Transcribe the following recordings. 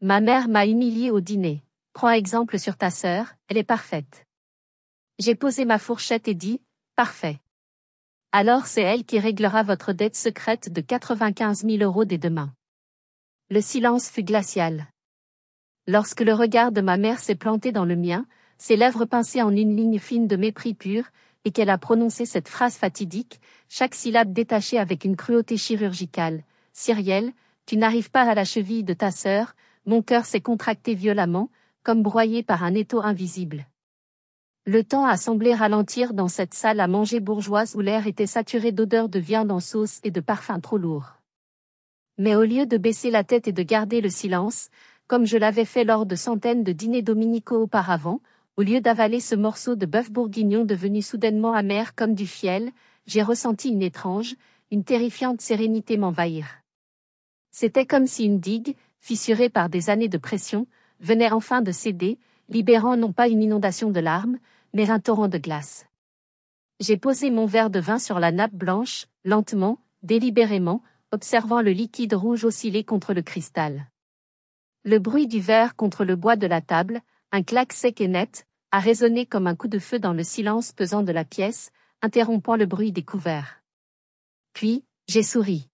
Ma mère m'a humiliée au dîner. Prends exemple sur ta sœur, elle est parfaite. J'ai posé ma fourchette et dit, parfait. Alors c'est elle qui réglera votre dette secrète de 95 000 € dès demain. Le silence fut glacial. Lorsque le regard de ma mère s'est planté dans le mien, ses lèvres pincées en une ligne fine de mépris pur, et qu'elle a prononcé cette phrase fatidique, chaque syllabe détachée avec une cruauté chirurgicale. Cyrielle, tu n'arrives pas à la cheville de ta sœur, mon cœur s'est contracté violemment, comme broyé par un étau invisible. Le temps a semblé ralentir dans cette salle à manger bourgeoise où l'air était saturé d'odeurs de viande en sauce et de parfums trop lourds. Mais au lieu de baisser la tête et de garder le silence, comme je l'avais fait lors de centaines de dîners dominicaux auparavant, au lieu d'avaler ce morceau de bœuf bourguignon devenu soudainement amer comme du fiel, j'ai ressenti une étrange, une terrifiante sérénité m'envahir. C'était comme si une digue, fissurée par des années de pression, venait enfin de céder, libérant non pas une inondation de larmes, mais un torrent de glace. J'ai posé mon verre de vin sur la nappe blanche, lentement, délibérément, observant le liquide rouge osciller contre le cristal. Le bruit du verre contre le bois de la table, un claque sec et net, a résonné comme un coup de feu dans le silence pesant de la pièce, interrompant le bruit des couverts. Puis, j'ai souri.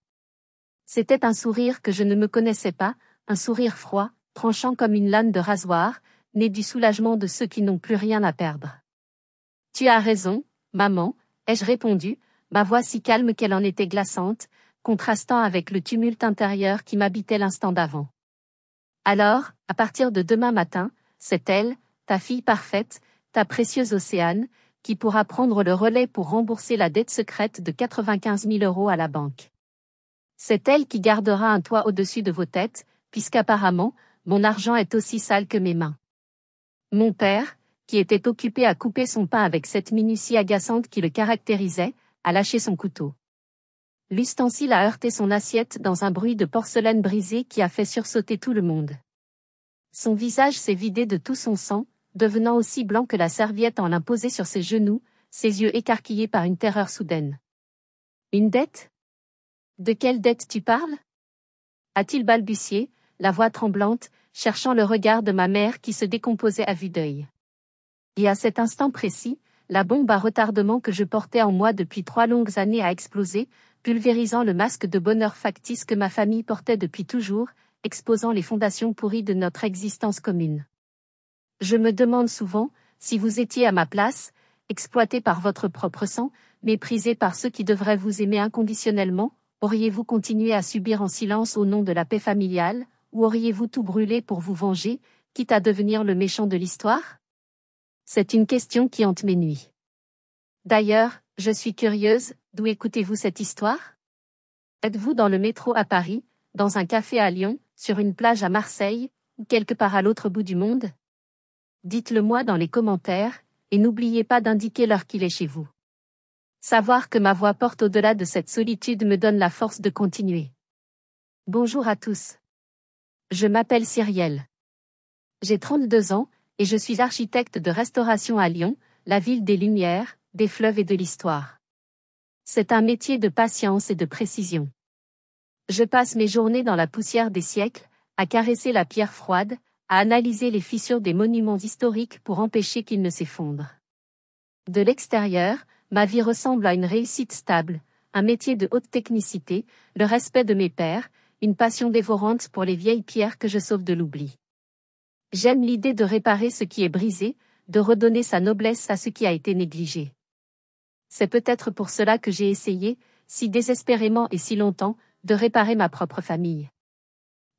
C'était un sourire que je ne me connaissais pas, un sourire froid, tranchant comme une lame de rasoir, né du soulagement de ceux qui n'ont plus rien à perdre. Tu as raison, maman, ai-je répondu, ma voix si calme qu'elle en était glaçante, contrastant avec le tumulte intérieur qui m'habitait l'instant d'avant. Alors, à partir de demain matin, c'est elle, ta fille parfaite, ta précieuse Océane, qui pourra prendre le relais pour rembourser la dette secrète de 95 000 € à la banque. C'est elle qui gardera un toit au-dessus de vos têtes, puisqu'apparemment, mon argent est aussi sale que mes mains. Mon père, qui était occupé à couper son pain avec cette minutie agaçante qui le caractérisait, a lâché son couteau. L'ustensile a heurté son assiette dans un bruit de porcelaine brisée qui a fait sursauter tout le monde. Son visage s'est vidé de tout son sang, devenant aussi blanc que la serviette en l'imposait sur ses genoux, ses yeux écarquillés par une terreur soudaine. Une dette ? De quelle dette tu parles ? A-t-il balbutié, la voix tremblante, cherchant le regard de ma mère qui se décomposait à vue d'œil. Et à cet instant précis, la bombe à retardement que je portais en moi depuis 3 longues années a explosé, pulvérisant le masque de bonheur factice que ma famille portait depuis toujours, exposant les fondations pourries de notre existence commune. Je me demande souvent, si vous étiez à ma place, exploité par votre propre sang, méprisé par ceux qui devraient vous aimer inconditionnellement, auriez-vous continué à subir en silence au nom de la paix familiale, ou auriez-vous tout brûlé pour vous venger, quitte à devenir le méchant de l'histoire ? C'est une question qui hante mes nuits. D'ailleurs, je suis curieuse, d'où écoutez-vous cette histoire ? Êtes-vous dans le métro à Paris, dans un café à Lyon, sur une plage à Marseille, ou quelque part à l'autre bout du monde ? Dites-le moi dans les commentaires, et n'oubliez pas d'indiquer l'heure qu'il est chez vous. Savoir que ma voix porte au-delà de cette solitude me donne la force de continuer. Bonjour à tous. Je m'appelle Cyrielle. J'ai 32 ans, et je suis architecte de restauration à Lyon, la ville des Lumières, des fleuves et de l'histoire. C'est un métier de patience et de précision. Je passe mes journées dans la poussière des siècles, à caresser la pierre froide, à analyser les fissures des monuments historiques pour empêcher qu'ils ne s'effondrent. De l'extérieur, ma vie ressemble à une réussite stable, un métier de haute technicité, le respect de mes pairs, une passion dévorante pour les vieilles pierres que je sauve de l'oubli. J'aime l'idée de réparer ce qui est brisé, de redonner sa noblesse à ce qui a été négligé. C'est peut-être pour cela que j'ai essayé, si désespérément et si longtemps, de réparer ma propre famille.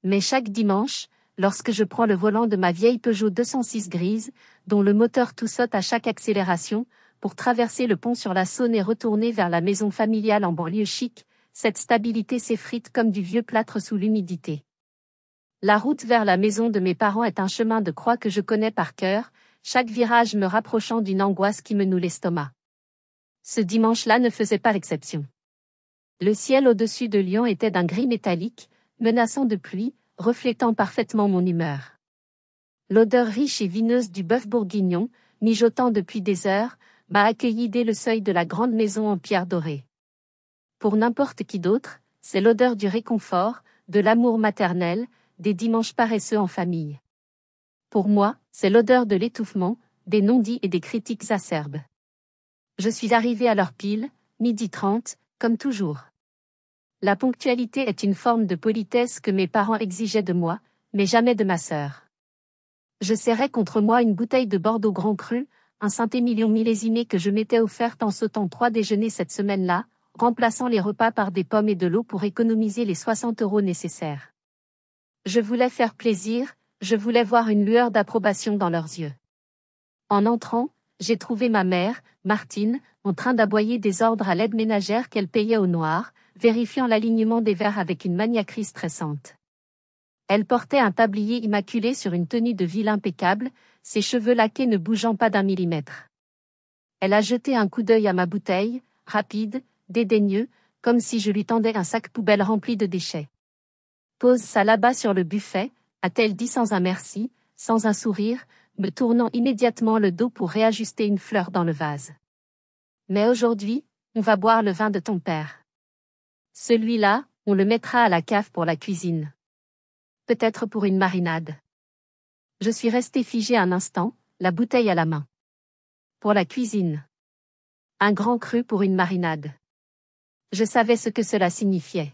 Mais chaque dimanche, lorsque je prends le volant de ma vieille Peugeot 206 grise, dont le moteur tout saute à chaque accélération, pour traverser le pont sur la Saône et retourner vers la maison familiale en banlieue chic, cette stabilité s'effrite comme du vieux plâtre sous l'humidité. La route vers la maison de mes parents est un chemin de croix que je connais par cœur, chaque virage me rapprochant d'une angoisse qui me noue l'estomac. Ce dimanche-là ne faisait pas l'exception. Le ciel au-dessus de Lyon était d'un gris métallique, menaçant de pluie, reflétant parfaitement mon humeur. L'odeur riche et vineuse du bœuf bourguignon, mijotant depuis des heures, m'a accueilli dès le seuil de la grande maison en pierre dorée. Pour n'importe qui d'autre, c'est l'odeur du réconfort, de l'amour maternel, des dimanches paresseux en famille. Pour moi, c'est l'odeur de l'étouffement, des non-dits et des critiques acerbes. Je suis arrivée à l'heure pile, 12h30, comme toujours. La ponctualité est une forme de politesse que mes parents exigeaient de moi, mais jamais de ma sœur. Je serrais contre moi une bouteille de Bordeaux Grand Cru, un Saint-Émilion millésimé que je m'étais offerte en sautant 3 déjeuners cette semaine-là, remplaçant les repas par des pommes et de l'eau pour économiser les 60 € nécessaires. Je voulais faire plaisir, je voulais voir une lueur d'approbation dans leurs yeux. En entrant, j'ai trouvé ma mère, Martine, en train d'aboyer des ordres à l'aide ménagère qu'elle payait au noir, vérifiant l'alignement des verres avec une maniaquerie stressante. Elle portait un tablier immaculé sur une tenue de ville impeccable, ses cheveux laqués ne bougeant pas d'1 millimètre. Elle a jeté un coup d'œil à ma bouteille, rapide, dédaigneux, comme si je lui tendais un sac poubelle rempli de déchets. Pose ça là-bas sur le buffet, a-t-elle dit sans un merci, sans un sourire, me tournant immédiatement le dos pour réajuster une fleur dans le vase. Mais aujourd'hui, on va boire le vin de ton père. Celui-là, on le mettra à la cave pour la cuisine. Peut-être pour une marinade. Je suis restée figée un instant, la bouteille à la main. Pour la cuisine. Un grand cru pour une marinade. Je savais ce que cela signifiait.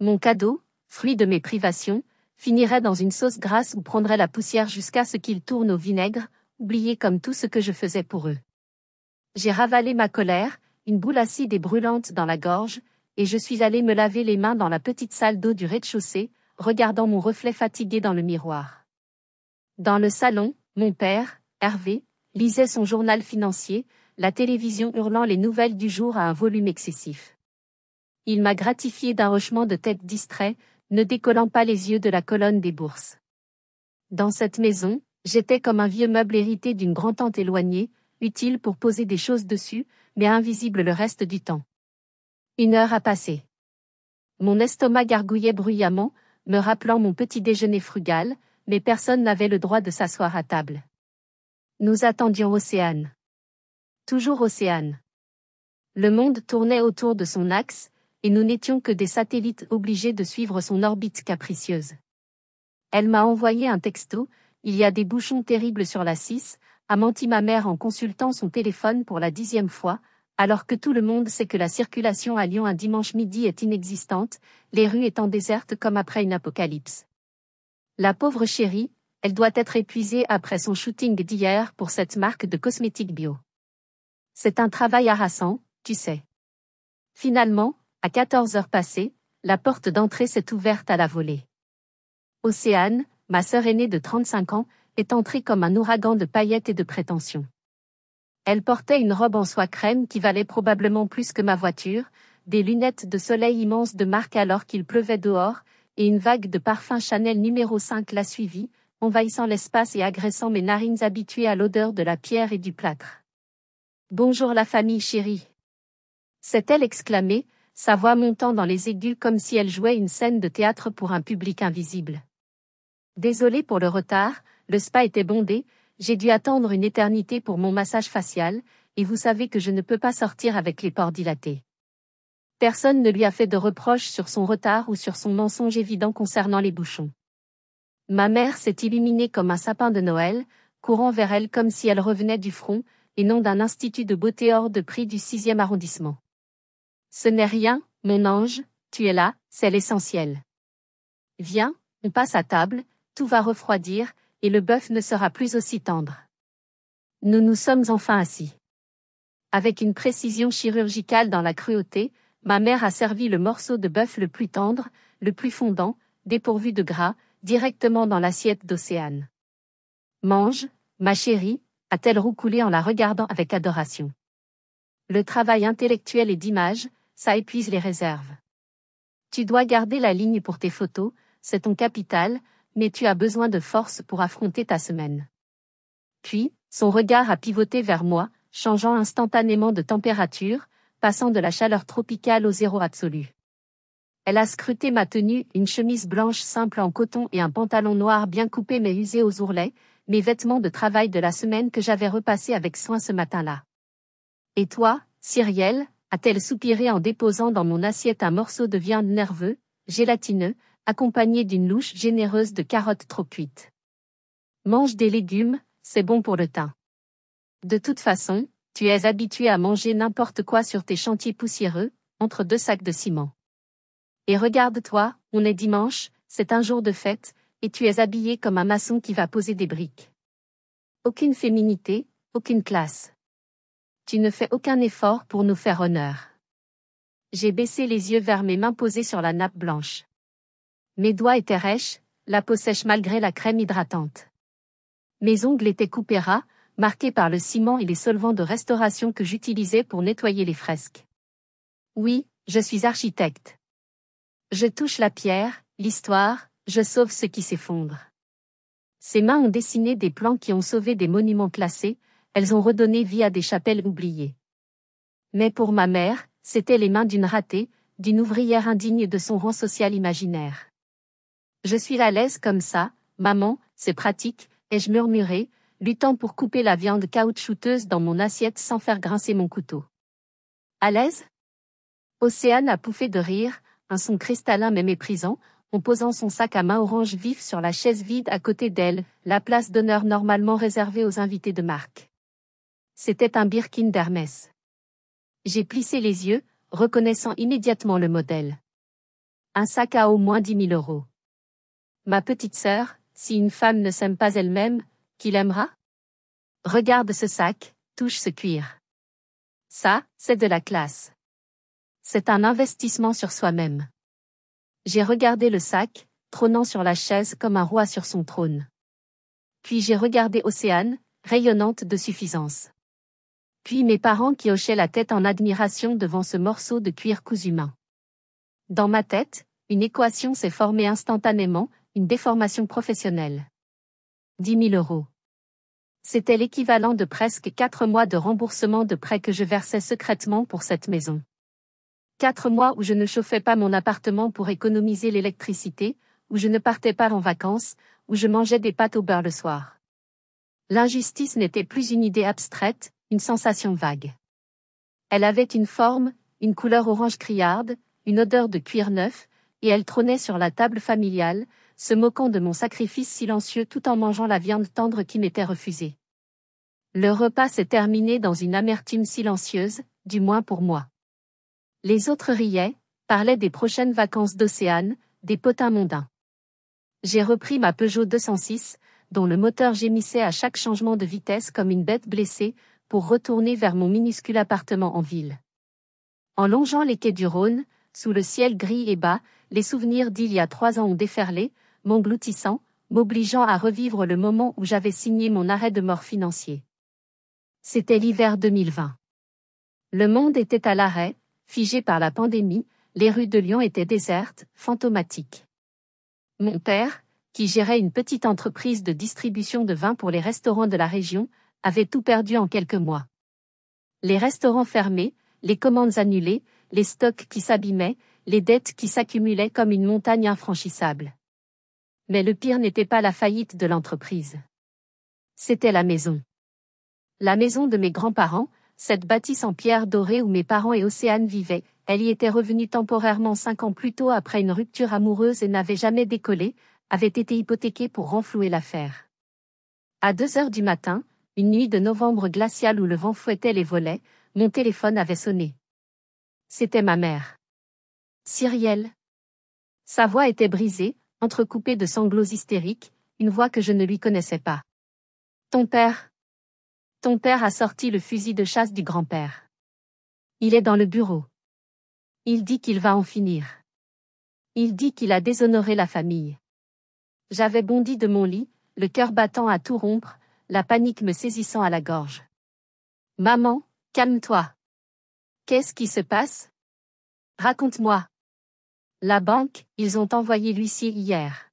Mon cadeau, fruit de mes privations, finirait dans une sauce grasse ou prendrait la poussière jusqu'à ce qu'il tourne au vinaigre, oublié comme tout ce que je faisais pour eux. J'ai ravalé ma colère, une boule acide et brûlante dans la gorge, et je suis allée me laver les mains dans la petite salle d'eau du rez-de-chaussée, regardant mon reflet fatigué dans le miroir. Dans le salon, mon père, Hervé, lisait son journal financier, la télévision hurlant les nouvelles du jour à un volume excessif. Il m'a gratifié d'un hochement de tête distrait, ne décollant pas les yeux de la colonne des bourses. Dans cette maison, j'étais comme un vieux meuble hérité d'une grand-tante éloignée, utile pour poser des choses dessus, mais invisible le reste du temps. 1 heure a passé. Mon estomac gargouillait bruyamment, me rappelant mon petit déjeuner frugal, mais personne n'avait le droit de s'asseoir à table. Nous attendions Océane. Toujours Océane. Le monde tournait autour de son axe, et nous n'étions que des satellites obligés de suivre son orbite capricieuse. Elle m'a envoyé un texto, il y a des bouchons terribles sur la 6, a menti ma mère en consultant son téléphone pour la 10e fois, alors que tout le monde sait que la circulation à Lyon un dimanche midi est inexistante, les rues étant désertes comme après une apocalypse. La pauvre chérie, elle doit être épuisée après son shooting d'hier pour cette marque de cosmétiques bio. C'est un travail harassant, tu sais. Finalement, à 14 heures passées, la porte d'entrée s'est ouverte à la volée. Océane, ma sœur aînée de 35 ans, est entrée comme un ouragan de paillettes et de prétentions. Elle portait une robe en soie crème qui valait probablement plus que ma voiture, des lunettes de soleil immenses de marque alors qu'il pleuvait dehors, et une vague de parfum Chanel numéro 5 l'a suivie, envahissant l'espace et agressant mes narines habituées à l'odeur de la pierre et du plâtre. « Bonjour la famille chérie !» s'est-elle exclamée, sa voix montant dans les aigus comme si elle jouait une scène de théâtre pour un public invisible. Désolée pour le retard, le spa était bondé, j'ai dû attendre une éternité pour mon massage facial, et vous savez que je ne peux pas sortir avec les pores dilatés. Personne ne lui a fait de reproche sur son retard ou sur son mensonge évident concernant les bouchons. Ma mère s'est illuminée comme un sapin de Noël, courant vers elle comme si elle revenait du front, et non d'un institut de beauté hors de prix du 6e arrondissement. Ce n'est rien, mon ange, tu es là, c'est l'essentiel. Viens, on passe à table, tout va refroidir, et le bœuf ne sera plus aussi tendre. Nous nous sommes enfin assis. Avec une précision chirurgicale dans la cruauté, ma mère a servi le morceau de bœuf le plus tendre, le plus fondant, dépourvu de gras, directement dans l'assiette d'Océane. Mange, ma chérie, a-t-elle roucoulé en la regardant avec adoration. Le travail intellectuel et d'image, ça épuise les réserves. Tu dois garder la ligne pour tes photos, c'est ton capital, mais tu as besoin de force pour affronter ta semaine. Puis, son regard a pivoté vers moi, changeant instantanément de température, passant de la chaleur tropicale au zéro absolu. Elle a scruté ma tenue, une chemise blanche simple en coton et un pantalon noir bien coupé mais usé aux ourlets, mes vêtements de travail de la semaine que j'avais repassés avec soin ce matin-là. Et toi, Cyrielle, a-t-elle soupiré en déposant dans mon assiette un morceau de viande nerveux, gélatineux, accompagné d'une louche généreuse de carottes trop cuites. Mange des légumes, c'est bon pour le teint. De toute façon, tu es habitué à manger n'importe quoi sur tes chantiers poussiéreux, entre deux sacs de ciment. Et regarde-toi, on est dimanche, c'est un jour de fête, et tu es habillé comme un maçon qui va poser des briques. Aucune féminité, aucune classe. Tu ne fais aucun effort pour nous faire honneur. J'ai baissé les yeux vers mes mains posées sur la nappe blanche. Mes doigts étaient rêches, la peau sèche malgré la crème hydratante. Mes ongles étaient coupés ras, marqués par le ciment et les solvants de restauration que j'utilisais pour nettoyer les fresques. Oui, je suis architecte. Je touche la pierre, l'histoire, je sauve ce qui s'effondre. Ces mains ont dessiné des plans qui ont sauvé des monuments classés, elles ont redonné vie à des chapelles oubliées. Mais pour ma mère, c'étaient les mains d'une ratée, d'une ouvrière indigne de son rang social imaginaire. Je suis à l'aise comme ça, maman, c'est pratique, ai-je murmuré, luttant pour couper la viande caoutchouteuse dans mon assiette sans faire grincer mon couteau. À l'aise? Océane a pouffé de rire, un son cristallin mais méprisant, en posant son sac à main orange vif sur la chaise vide à côté d'elle, la place d'honneur normalement réservée aux invités de marque. C'était un Birkin d'Hermès. J'ai plissé les yeux, reconnaissant immédiatement le modèle. Un sac à au moins 10 000 euros. Ma petite sœur, si une femme ne s'aime pas elle-même, qui l'aimera? Regarde ce sac, touche ce cuir. Ça, c'est de la classe. C'est un investissement sur soi-même. J'ai regardé le sac, trônant sur la chaise comme un roi sur son trône. Puis j'ai regardé Océane, rayonnante de suffisance. Puis mes parents qui hochaient la tête en admiration devant ce morceau de cuir cousu main. Dans ma tête, une équation s'est formée instantanément, une déformation professionnelle. 10 000 euros. C'était l'équivalent de presque 4 mois de remboursement de prêt que je versais secrètement pour cette maison. 4 mois où je ne chauffais pas mon appartement pour économiser l'électricité, où je ne partais pas en vacances, où je mangeais des pâtes au beurre le soir. L'injustice n'était plus une idée abstraite, une sensation vague. Elle avait une forme, une couleur orange criarde, une odeur de cuir neuf, et elle trônait sur la table familiale, se moquant de mon sacrifice silencieux tout en mangeant la viande tendre qui m'était refusée. Le repas s'est terminé dans une amertume silencieuse, du moins pour moi. Les autres riaient, parlaient des prochaines vacances d'Océane, des potins mondains. J'ai repris ma Peugeot 206, dont le moteur gémissait à chaque changement de vitesse comme une bête blessée, pour retourner vers mon minuscule appartement en ville. En longeant les quais du Rhône, sous le ciel gris et bas, les souvenirs d'il y a 3 ans ont déferlé, m'engloutissant, m'obligeant à revivre le moment où j'avais signé mon arrêt de mort financier. C'était l'hiver 2020. Le monde était à l'arrêt, figé par la pandémie, les rues de Lyon étaient désertes, fantomatiques. Mon père, qui gérait une petite entreprise de distribution de vin pour les restaurants de la région, avait tout perdu en quelques mois. Les restaurants fermés, les commandes annulées, les stocks qui s'abîmaient, les dettes qui s'accumulaient comme une montagne infranchissable. Mais le pire n'était pas la faillite de l'entreprise. C'était la maison. La maison de mes grands-parents, cette bâtisse en pierre dorée où mes parents et Océane vivaient, elle y était revenue temporairement 5 ans plus tôt après une rupture amoureuse et n'avait jamais décollé, avait été hypothéquée pour renflouer l'affaire. À 2 heures du matin, une nuit de novembre glaciale où le vent fouettait les volets, mon téléphone avait sonné. C'était ma mère. Cyrielle. Sa voix était brisée, entrecoupée de sanglots hystériques, une voix que je ne lui connaissais pas. Ton père. Ton père a sorti le fusil de chasse du grand-père. Il est dans le bureau. Il dit qu'il va en finir. Il dit qu'il a déshonoré la famille. J'avais bondi de mon lit, le cœur battant à tout rompre, la panique me saisissant à la gorge. Maman, calme-toi. Qu'est-ce qui se passe? Raconte-moi. La banque, ils ont envoyé l'huissier hier.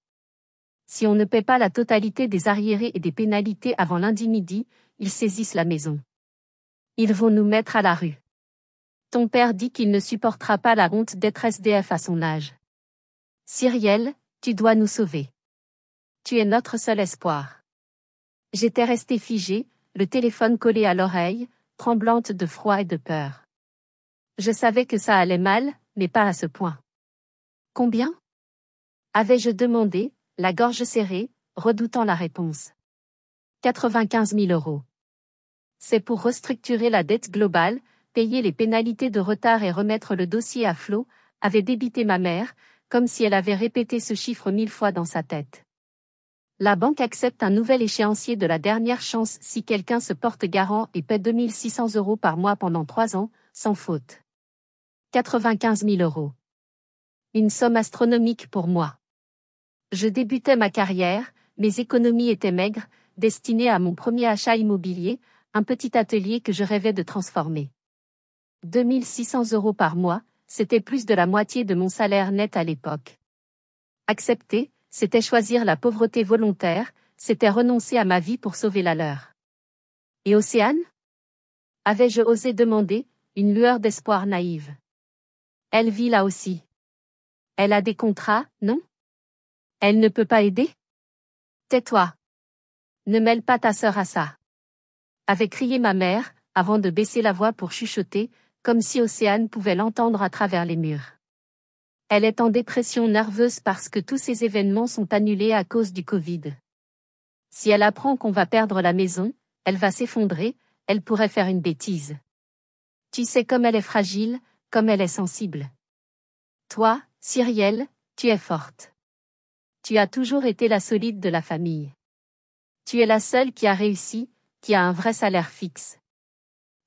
Si on ne paie pas la totalité des arriérés et des pénalités avant lundi midi, ils saisissent la maison. Ils vont nous mettre à la rue. Ton père dit qu'il ne supportera pas la honte d'être SDF à son âge. Cyrielle, tu dois nous sauver. Tu es notre seul espoir. J'étais restée figée, le téléphone collé à l'oreille, tremblante de froid et de peur. Je savais que ça allait mal, mais pas à ce point. Combien? Avais-je demandé, la gorge serrée, redoutant la réponse. 95 000 euros. C'est pour restructurer la dette globale, payer les pénalités de retard et remettre le dossier à flot, avait débité ma mère, comme si elle avait répété ce chiffre 1000 fois dans sa tête. La banque accepte un nouvel échéancier de la dernière chance si quelqu'un se porte garant et paie 2 600 euros par mois pendant 3 ans, sans faute. 95 000 euros. Une somme astronomique pour moi. Je débutais ma carrière, mes économies étaient maigres, destinées à mon premier achat immobilier, un petit atelier que je rêvais de transformer. 2 600 euros par mois, c'était plus de la moitié de mon salaire net à l'époque. Accepter, c'était choisir la pauvreté volontaire, c'était renoncer à ma vie pour sauver la leur. Et Océane? Avais-je osé demander, une lueur d'espoir naïve. Elle vit là aussi. Elle a des contrats, non? Elle ne peut pas aider? Tais-toi. Ne mêle pas ta sœur à ça. Avait crié ma mère, avant de baisser la voix pour chuchoter, comme si Océane pouvait l'entendre à travers les murs. Elle est en dépression nerveuse parce que tous ces événements sont annulés à cause du Covid. Si elle apprend qu'on va perdre la maison, elle va s'effondrer, elle pourrait faire une bêtise. Tu sais comme elle est fragile, comme elle est sensible. Toi, Cyrielle, tu es forte. Tu as toujours été la solide de la famille. Tu es la seule qui a réussi, qui a un vrai salaire fixe.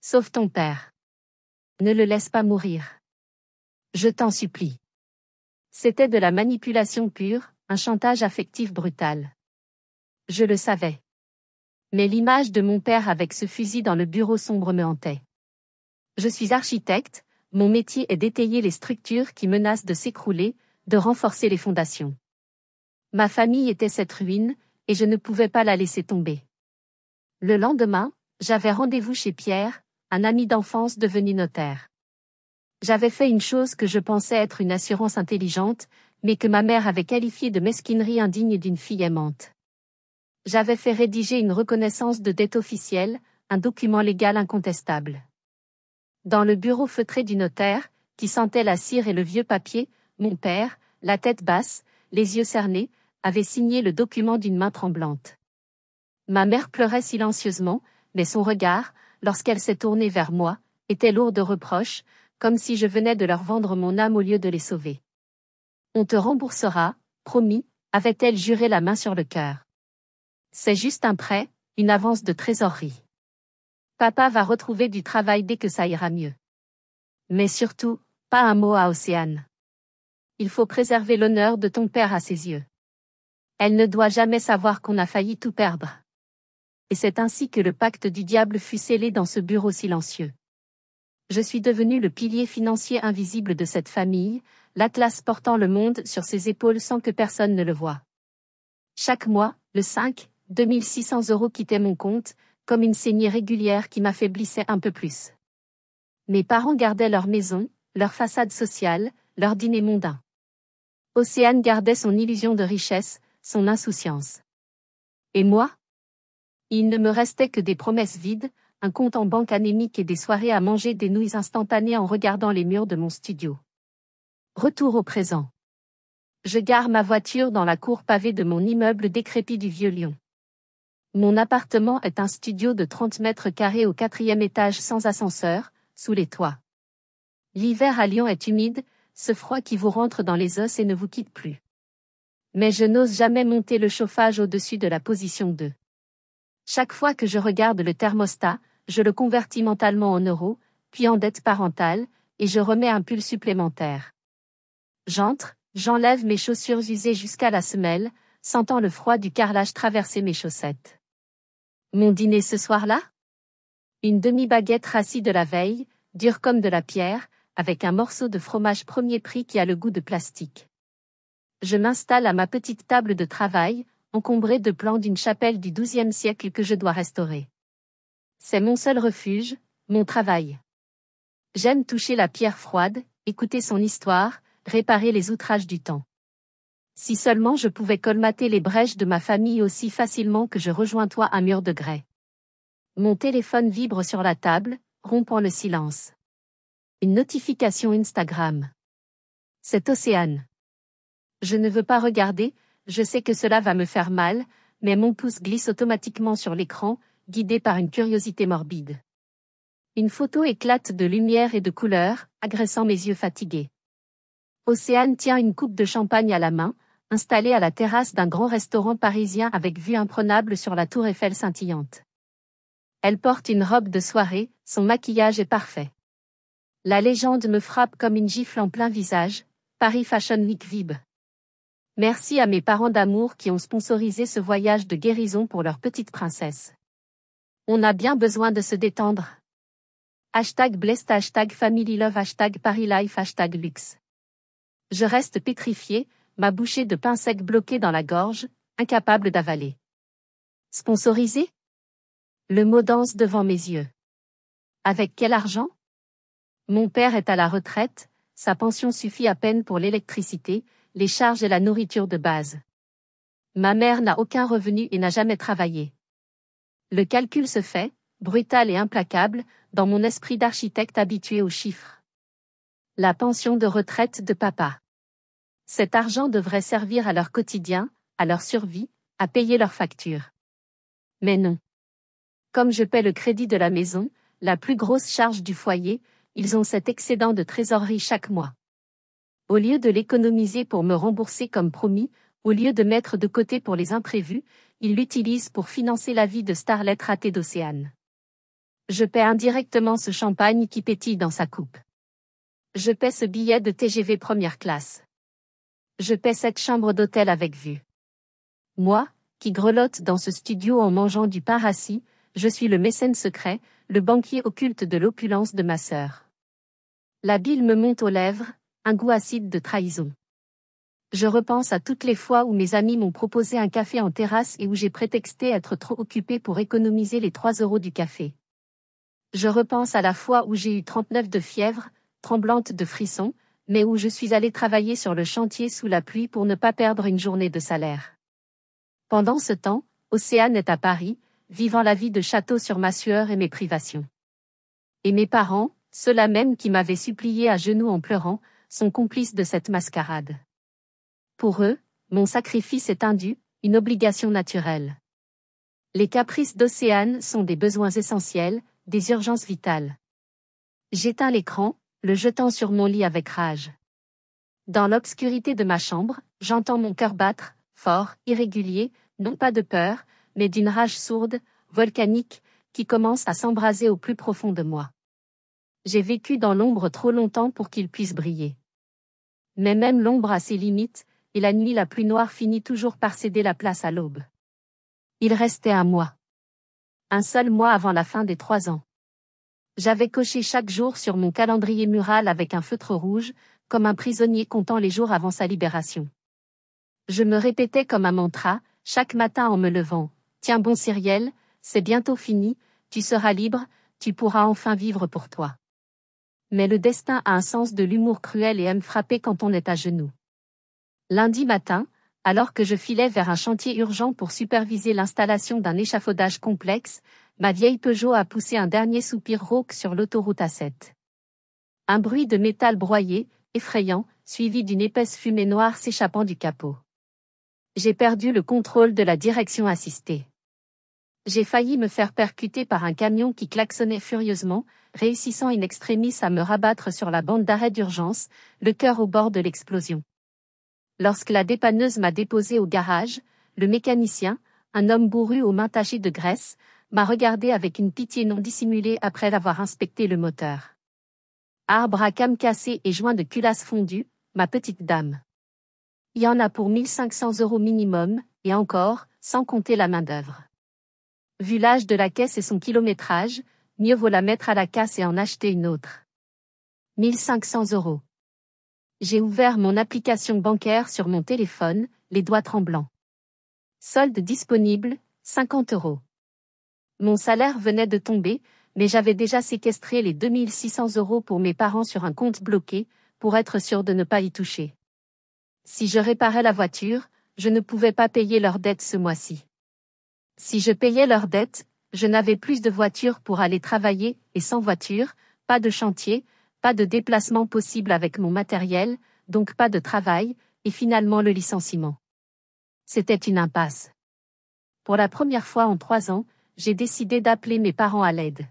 Sauve ton père. Ne le laisse pas mourir. Je t'en supplie. C'était de la manipulation pure, un chantage affectif brutal. Je le savais. Mais l'image de mon père avec ce fusil dans le bureau sombre me hantait. Je suis architecte, mon métier est d'étayer les structures qui menacent de s'écrouler, de renforcer les fondations. Ma famille était cette ruine, et je ne pouvais pas la laisser tomber. Le lendemain, j'avais rendez-vous chez Pierre, un ami d'enfance devenu notaire. J'avais fait une chose que je pensais être une assurance intelligente, mais que ma mère avait qualifiée de mesquinerie indigne d'une fille aimante. J'avais fait rédiger une reconnaissance de dette officielle, un document légal incontestable. Dans le bureau feutré du notaire, qui sentait la cire et le vieux papier, mon père, la tête basse, les yeux cernés, avait signé le document d'une main tremblante. Ma mère pleurait silencieusement, mais son regard, lorsqu'elle s'est tournée vers moi, était lourd de reproches, comme si je venais de leur vendre mon âme au lieu de les sauver. On te remboursera, promis, avait-elle juré la main sur le cœur. C'est juste un prêt, une avance de trésorerie. Papa va retrouver du travail dès que ça ira mieux. Mais surtout, pas un mot à Océane. Il faut préserver l'honneur de ton père à ses yeux. Elle ne doit jamais savoir qu'on a failli tout perdre. Et c'est ainsi que le pacte du diable fut scellé dans ce bureau silencieux. Je suis devenu le pilier financier invisible de cette famille, l'Atlas portant le monde sur ses épaules sans que personne ne le voie. Chaque mois, le 5, 2 600 euros quittaient mon compte, comme une saignée régulière qui m'affaiblissait un peu plus. Mes parents gardaient leur maison, leur façade sociale, leur dîner mondain. Océane gardait son illusion de richesse, son insouciance. Et moi? Il ne me restait que des promesses vides, un compte en banque anémique et des soirées à manger des nouilles instantanées en regardant les murs de mon studio. Retour au présent. Je gare ma voiture dans la cour pavée de mon immeuble décrépit du Vieux-Lyon. Mon appartement est un studio de 30 mètres carrés au 4e étage sans ascenseur, sous les toits. L'hiver à Lyon est humide, ce froid qui vous rentre dans les os et ne vous quitte plus. Mais je n'ose jamais monter le chauffage au-dessus de la position 2. Chaque fois que je regarde le thermostat, je le convertis mentalement en euros, puis en dette parentale, et je remets un pull supplémentaire. J'entre, j'enlève mes chaussures usées jusqu'à la semelle, sentant le froid du carrelage traverser mes chaussettes. Mon dîner ce soir-là? Une demi-baguette rassie de la veille, dure comme de la pierre, avec un morceau de fromage premier prix qui a le goût de plastique. Je m'installe à ma petite table de travail, encombrée de plans d'une chapelle du XIIe siècle que je dois restaurer. C'est mon seul refuge, mon travail. J'aime toucher la pierre froide, écouter son histoire, réparer les outrages du temps. Si seulement je pouvais colmater les brèches de ma famille aussi facilement que je rejoins toi un mur de grès. Mon téléphone vibre sur la table, rompant le silence. Une notification Instagram. C'est Océane. Je ne veux pas regarder, je sais que cela va me faire mal, mais mon pouce glisse automatiquement sur l'écran, guidé par une curiosité morbide. Une photo éclate de lumière et de couleurs, agressant mes yeux fatigués. Océane tient une coupe de champagne à la main, installée à la terrasse d'un grand restaurant parisien avec vue imprenable sur la tour Eiffel scintillante. Elle porte une robe de soirée, son maquillage est parfait. La légende me frappe comme une gifle en plein visage, Paris Fashion Week Vibe. Merci à mes parents d'amour qui ont sponsorisé ce voyage de guérison pour leur petite princesse. On a bien besoin de se détendre. #blessed, #familylove, #ParisLife, #luxe. Je reste pétrifiée, ma bouchée de pain sec bloquée dans la gorge, incapable d'avaler. Sponsorisé ? Le mot danse devant mes yeux. Avec quel argent ? Mon père est à la retraite, sa pension suffit à peine pour l'électricité, les charges et la nourriture de base. Ma mère n'a aucun revenu et n'a jamais travaillé. Le calcul se fait, brutal et implacable, dans mon esprit d'architecte habitué aux chiffres. La pension de retraite de papa. Cet argent devrait servir à leur quotidien, à leur survie, à payer leurs factures. Mais non. Comme je paie le crédit de la maison, la plus grosse charge du foyer, ils ont cet excédent de trésorerie chaque mois. Au lieu de l'économiser pour me rembourser comme promis, au lieu de mettre de côté pour les imprévus, ils l'utilisent pour financer la vie de starlet ratée d'Océane. Je paie indirectement ce champagne qui pétille dans sa coupe. Je paie ce billet de TGV première classe. Je paie cette chambre d'hôtel avec vue. Moi, qui grelotte dans ce studio en mangeant du pain rassis, je suis le mécène secret, le banquier occulte de l'opulence de ma sœur. La bile me monte aux lèvres, un goût acide de trahison. Je repense à toutes les fois où mes amis m'ont proposé un café en terrasse et où j'ai prétexté être trop occupé pour économiser les 3 € du café. Je repense à la fois où j'ai eu 39 de fièvre, tremblante de frissons, mais où je suis allée travailler sur le chantier sous la pluie pour ne pas perdre une journée de salaire. Pendant ce temps, Océane est à Paris, vivant la vie de château sur ma sueur et mes privations. Et mes parents, ceux-là même qui m'avaient supplié à genoux en pleurant, sont complices de cette mascarade. Pour eux, mon sacrifice est indu, une obligation naturelle. Les caprices d'Océane sont des besoins essentiels, des urgences vitales. J'éteins l'écran, le jetant sur mon lit avec rage. Dans l'obscurité de ma chambre, j'entends mon cœur battre, fort, irrégulier, non pas de peur, mais d'une rage sourde, volcanique, qui commence à s'embraser au plus profond de moi. J'ai vécu dans l'ombre trop longtemps pour qu'il puisse briller. Mais même l'ombre a ses limites, et la nuit la plus noire finit toujours par céder la place à l'aube. Il restait un mois. Un seul mois avant la fin des 3 ans. J'avais coché chaque jour sur mon calendrier mural avec un feutre rouge, comme un prisonnier comptant les jours avant sa libération. Je me répétais comme un mantra, chaque matin en me levant, « Tiens bon Cyrielle, c'est bientôt fini, tu seras libre, tu pourras enfin vivre pour toi. » Mais le destin a un sens de l'humour cruel et aime frapper quand on est à genoux. Lundi matin, alors que je filais vers un chantier urgent pour superviser l'installation d'un échafaudage complexe, ma vieille Peugeot a poussé un dernier soupir rauque sur l'autoroute A7. Un bruit de métal broyé, effrayant, suivi d'une épaisse fumée noire s'échappant du capot. J'ai perdu le contrôle de la direction assistée. J'ai failli me faire percuter par un camion qui klaxonnait furieusement, réussissant in extremis à me rabattre sur la bande d'arrêt d'urgence, le cœur au bord de l'explosion. Lorsque la dépanneuse m'a déposé au garage, le mécanicien, un homme bourru aux mains tachées de graisse, m'a regardé avec une pitié non dissimulée après avoir inspecté le moteur. Arbre à cames cassé et joint de culasse fondue, ma petite dame. Il y en a pour 1 500 € minimum, et encore, sans compter la main-d'œuvre. Vu l'âge de la caisse et son kilométrage, mieux vaut la mettre à la casse et en acheter une autre. 1 500 €. J'ai ouvert mon application bancaire sur mon téléphone, les doigts tremblants. Solde disponible, 50 €. Mon salaire venait de tomber, mais j'avais déjà séquestré les 2 600 € pour mes parents sur un compte bloqué, pour être sûr de ne pas y toucher. Si je réparais la voiture, je ne pouvais pas payer leur dette ce mois-ci. Si je payais leur dette, je n'avais plus de voiture pour aller travailler, et sans voiture, pas de chantier, pas de déplacement possible avec mon matériel, donc pas de travail, et finalement le licenciement. C'était une impasse. Pour la première fois en 3 ans, j'ai décidé d'appeler mes parents à l'aide.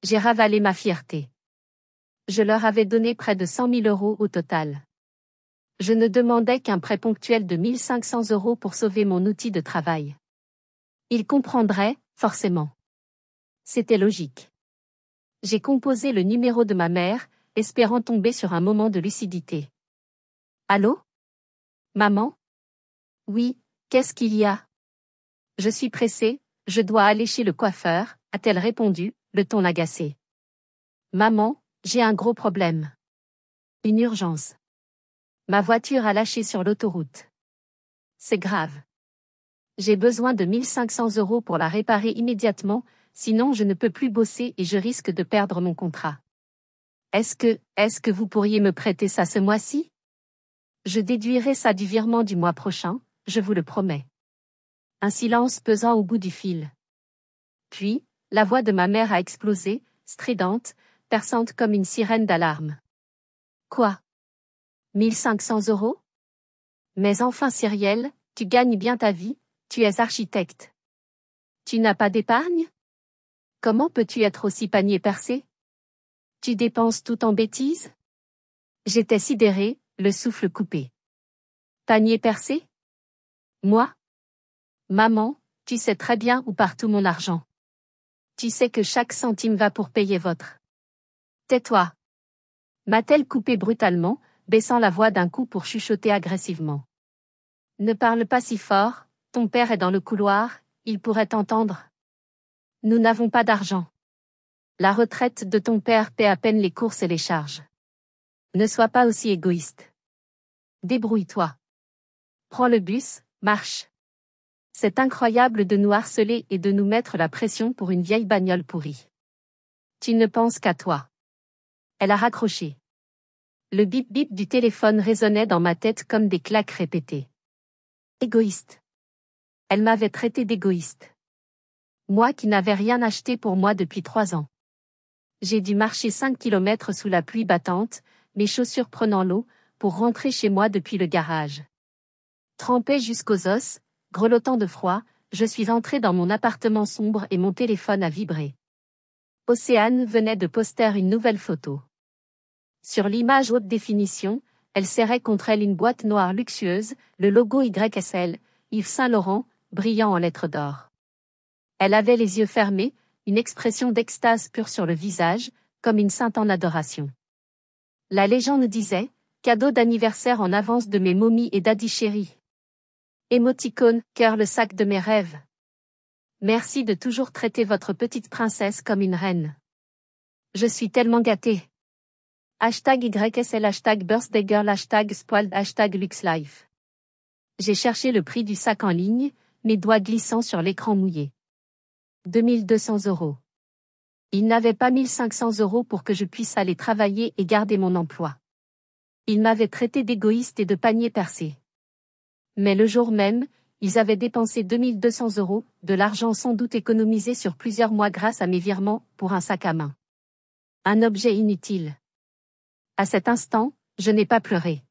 J'ai ravalé ma fierté. Je leur avais donné près de 100 000 € au total. Je ne demandais qu'un prêt ponctuel de 1 500 € pour sauver mon outil de travail. Ils comprendraient, forcément. C'était logique. J'ai composé le numéro de ma mère, espérant tomber sur un moment de lucidité. Allô? Maman? Oui, qu'est-ce qu'il y a? Je suis pressée, je dois aller chez le coiffeur, a-t-elle répondu, le ton agacé. Maman, j'ai un gros problème. Une urgence. Ma voiture a lâché sur l'autoroute. C'est grave. J'ai besoin de 1 500 € pour la réparer immédiatement, sinon je ne peux plus bosser et je risque de perdre mon contrat. Est-ce que vous pourriez me prêter ça ce mois-ci? Je déduirai ça du virement du mois prochain, je vous le promets. Un silence pesant au bout du fil. Puis, la voix de ma mère a explosé, stridente, perçante comme une sirène d'alarme. Quoi? 1 500 €? Mais enfin Cyrielle, tu gagnes bien ta vie, tu es architecte. Tu n'as pas d'épargne? Comment peux-tu être aussi panier percé? Tu dépenses tout en bêtises? J'étais sidérée, le souffle coupé. Panier percé? Moi? Maman, tu sais très bien où part tout mon argent. Tu sais que chaque centime va pour payer votre. Tais-toi. M'a-t-elle coupé brutalement, baissant la voix d'un coup pour chuchoter agressivement. Ne parle pas si fort, ton père est dans le couloir, il pourrait t'entendre. Nous n'avons pas d'argent. La retraite de ton père paie à peine les courses et les charges. Ne sois pas aussi égoïste. Débrouille-toi. Prends le bus, marche. C'est incroyable de nous harceler et de nous mettre la pression pour une vieille bagnole pourrie. Tu ne penses qu'à toi. Elle a raccroché. Le bip-bip du téléphone résonnait dans ma tête comme des claques répétées. Égoïste. Elle m'avait traité d'égoïste. Moi qui n'avais rien acheté pour moi depuis 3 ans. J'ai dû marcher 5 kilomètres sous la pluie battante, mes chaussures prenant l'eau, pour rentrer chez moi depuis le garage. Trempée jusqu'aux os, grelottant de froid, je suis entrée dans mon appartement sombre et mon téléphone a vibré. Océane venait de poster une nouvelle photo. Sur l'image haute définition, elle serrait contre elle une boîte noire luxueuse, le logo YSL, Yves Saint Laurent, brillant en lettres d'or. Elle avait les yeux fermés, une expression d'extase pure sur le visage, comme une sainte en adoration. La légende disait, cadeau d'anniversaire en avance de mes momies et daddy chéri. Émoticône, cœur le sac de mes rêves. Merci de toujours traiter votre petite princesse comme une reine. Je suis tellement gâtée. #YSL #birthdayGirl #spoiled #luxlife. J'ai cherché le prix du sac en ligne, mes doigts glissant sur l'écran mouillé. 2 200 €. Il n'avait pas 1 500 € pour que je puisse aller travailler et garder mon emploi. Ils m'avaient traité d'égoïste et de panier percé. Mais le jour même, ils avaient dépensé 2 200 €, de l'argent sans doute économisé sur plusieurs mois grâce à mes virements, pour un sac à main. Un objet inutile. À cet instant, je n'ai pas pleuré.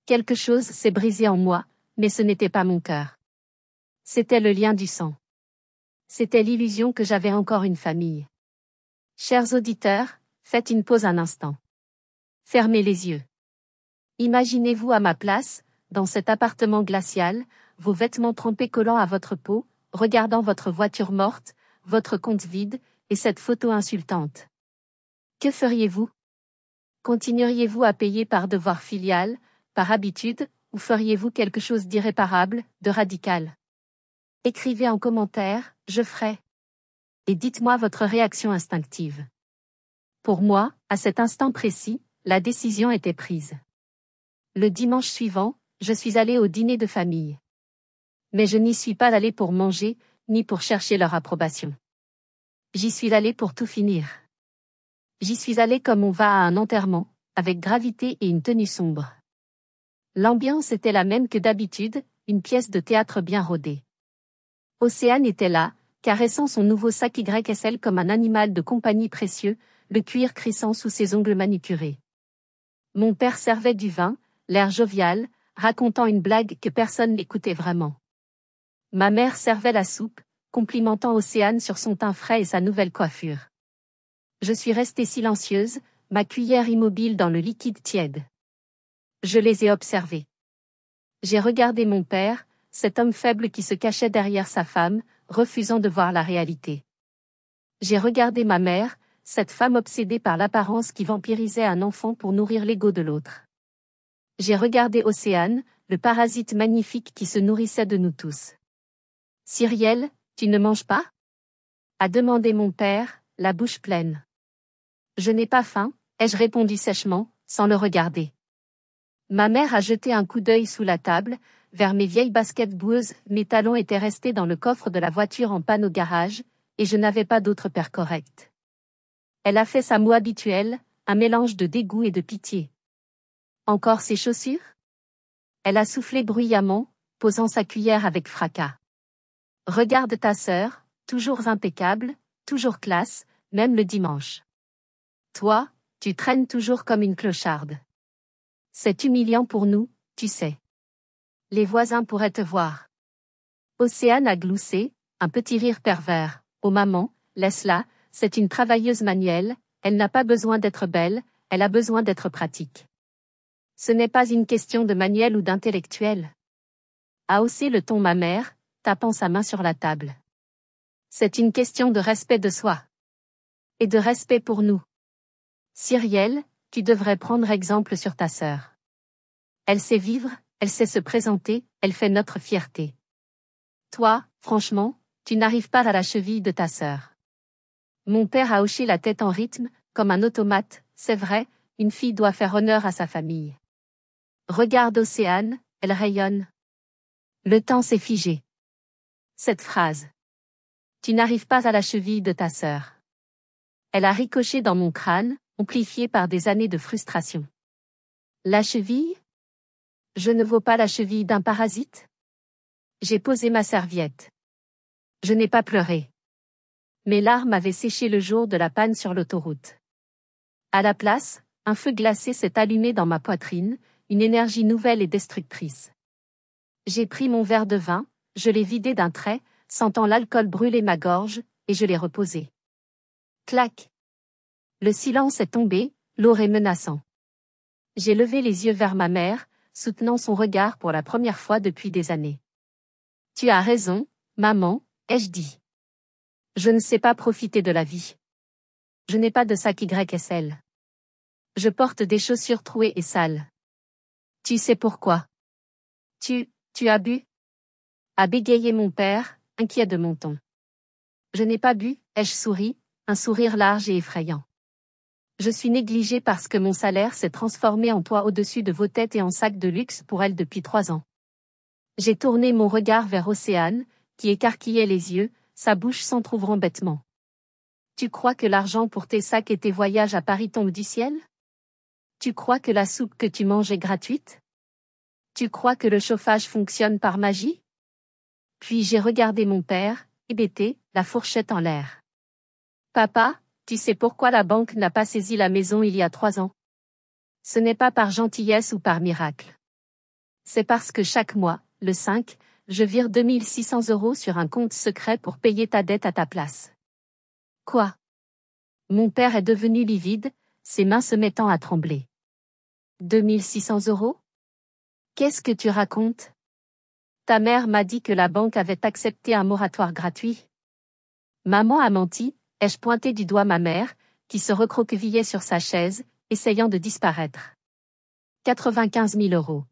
Quelque chose s'est brisé en moi, mais ce n'était pas mon cœur. C'était le lien du sang. C'était l'illusion que j'avais encore une famille. Chers auditeurs, faites une pause un instant. Fermez les yeux. Imaginez-vous à ma place, dans cet appartement glacial, vos vêtements trempés collant à votre peau, regardant votre voiture morte, votre compte vide, et cette photo insultante. Que feriez-vous? Continueriez-vous à payer par devoir filial, par habitude, ou feriez-vous quelque chose d'irréparable, de radical? Écrivez en commentaire, je ferai. Et dites-moi votre réaction instinctive. Pour moi, à cet instant précis, la décision était prise. Le dimanche suivant, je suis allée au dîner de famille. Mais je n'y suis pas allée pour manger, ni pour chercher leur approbation. J'y suis allée pour tout finir. J'y suis allée comme on va à un enterrement, avec gravité et une tenue sombre. L'ambiance était la même que d'habitude, une pièce de théâtre bien rodée. Océane était là, caressant son nouveau sac YSL comme un animal de compagnie précieux, le cuir crissant sous ses ongles manucurés. Mon père servait du vin, l'air jovial, racontant une blague que personne n'écoutait vraiment. Ma mère servait la soupe, complimentant Océane sur son teint frais et sa nouvelle coiffure. Je suis restée silencieuse, ma cuillère immobile dans le liquide tiède. Je les ai observés. J'ai regardé mon père, cet homme faible qui se cachait derrière sa femme, refusant de voir la réalité. J'ai regardé ma mère, cette femme obsédée par l'apparence qui vampirisait un enfant pour nourrir l'ego de l'autre. J'ai regardé Océane, le parasite magnifique qui se nourrissait de nous tous. Cyrielle, tu ne manges pas? A demandé mon père, la bouche pleine. Je n'ai pas faim, ai-je répondu sèchement, sans le regarder. Ma mère a jeté un coup d'œil sous la table, vers mes vieilles baskets boueuses, mes talons étaient restés dans le coffre de la voiture en panne au garage, et je n'avais pas d'autre paire correcte. Elle a fait sa moue habituelle, un mélange de dégoût et de pitié. Encore ses chaussures? Elle a soufflé bruyamment, posant sa cuillère avec fracas. Regarde ta sœur, toujours impeccable, toujours classe, même le dimanche. Toi, tu traînes toujours comme une clocharde. C'est humiliant pour nous, tu sais. Les voisins pourraient te voir. Océane a gloussé, un petit rire pervers. Oh maman, laisse-la, c'est une travailleuse manuelle, elle n'a pas besoin d'être belle, elle a besoin d'être pratique. Ce n'est pas une question de manuel ou d'intellectuel. A haussé le ton ma mère, tapant sa main sur la table. C'est une question de respect de soi. Et de respect pour nous. Cyrielle, tu devrais prendre exemple sur ta sœur. Elle sait vivre, elle sait se présenter, elle fait notre fierté. Toi, franchement, tu n'arrives pas à la cheville de ta sœur. Mon père a hoché la tête en rythme, comme un automate, c'est vrai, une fille doit faire honneur à sa famille. Regarde Océane, elle rayonne. Le temps s'est figé. Cette phrase. Tu n'arrives pas à la cheville de ta sœur. Elle a ricoché dans mon crâne, amplifiée par des années de frustration. La cheville? Je ne vaux pas la cheville d'un parasite? J'ai posé ma serviette. Je n'ai pas pleuré. Mes larmes avaient séché le jour de la panne sur l'autoroute. À la place, un feu glacé s'est allumé dans ma poitrine, une énergie nouvelle et destructrice. J'ai pris mon verre de vin, je l'ai vidé d'un trait, sentant l'alcool brûler ma gorge, et je l'ai reposé. Clac! Le silence est tombé, lourd et menaçant. J'ai levé les yeux vers ma mère, soutenant son regard pour la première fois depuis des années. Tu as raison, maman, ai-je dit. Je ne sais pas profiter de la vie. Je n'ai pas de sac YSL. Je porte des chaussures trouées et sales. Tu sais pourquoi? Tu as bu? A bégayé mon père, inquiet de mon ton. Je n'ai pas bu, ai-je souri, un sourire large et effrayant. Je suis négligée parce que mon salaire s'est transformé en toit au-dessus de vos têtes et en sac de luxe pour elle depuis 3 ans. J'ai tourné mon regard vers Océane, qui écarquillait les yeux, sa bouche s'entr'ouvrant bêtement. Tu crois que l'argent pour tes sacs et tes voyages à Paris tombe du ciel? Tu crois que la soupe que tu manges est gratuite? Tu crois que le chauffage fonctionne par magie? Puis j'ai regardé mon père, hébété, la fourchette en l'air. Papa, tu sais pourquoi la banque n'a pas saisi la maison il y a 3 ans? Ce n'est pas par gentillesse ou par miracle. C'est parce que chaque mois, le 5, je vire 2600 € sur un compte secret pour payer ta dette à ta place. Quoi? Mon père est devenu livide, ses mains se mettant à trembler. 2600 €? Qu'est-ce que tu racontes? Ta mère m'a dit que la banque avait accepté un moratoire gratuit. Maman a menti, ai-je pointé du doigt ma mère, qui se recroquevillait sur sa chaise, essayant de disparaître. 95 000 €.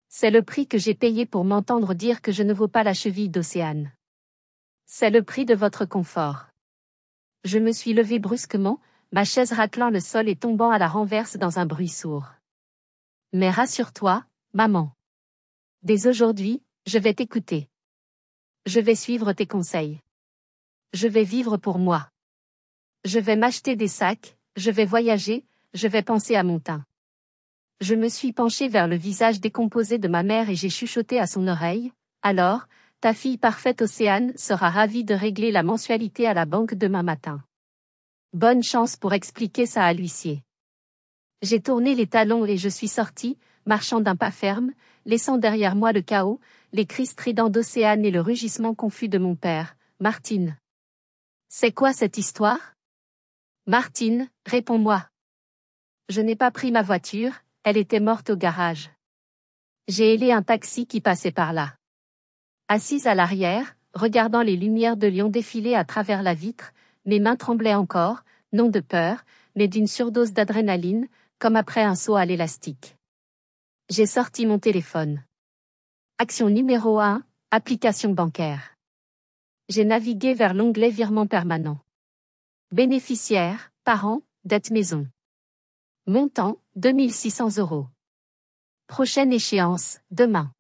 C'est le prix que j'ai payé pour m'entendre dire que je ne vaux pas la cheville d'Océane. C'est le prix de votre confort. Je me suis levée brusquement, ma chaise raclant le sol et tombant à la renverse dans un bruit sourd. Mais rassure-toi, maman. Dès aujourd'hui, je vais t'écouter. Je vais suivre tes conseils. Je vais vivre pour moi. Je vais m'acheter des sacs, je vais voyager, je vais penser à mon teint. Je me suis penchée vers le visage décomposé de ma mère et j'ai chuchoté à son oreille, alors, ta fille parfaite Océane sera ravie de régler la mensualité à la banque demain matin. Bonne chance pour expliquer ça à l'huissier. J'ai tourné les talons et je suis sortie, marchant d'un pas ferme, laissant derrière moi le chaos, les cris stridents d'Océane et le rugissement confus de mon père. Martine. C'est quoi cette histoire? Martine, réponds-moi. Je n'ai pas pris ma voiture, elle était morte au garage. J'ai hélé un taxi qui passait par là. Assise à l'arrière, regardant les lumières de Lyon défiler à travers la vitre, mes mains tremblaient encore, non de peur, mais d'une surdose d'adrénaline, comme après un saut à l'élastique. J'ai sorti mon téléphone. Action numéro 1, application bancaire. J'ai navigué vers l'onglet virement permanent. Bénéficiaire, parents, dette maison. Montant, 2600 €. Prochaine échéance, demain.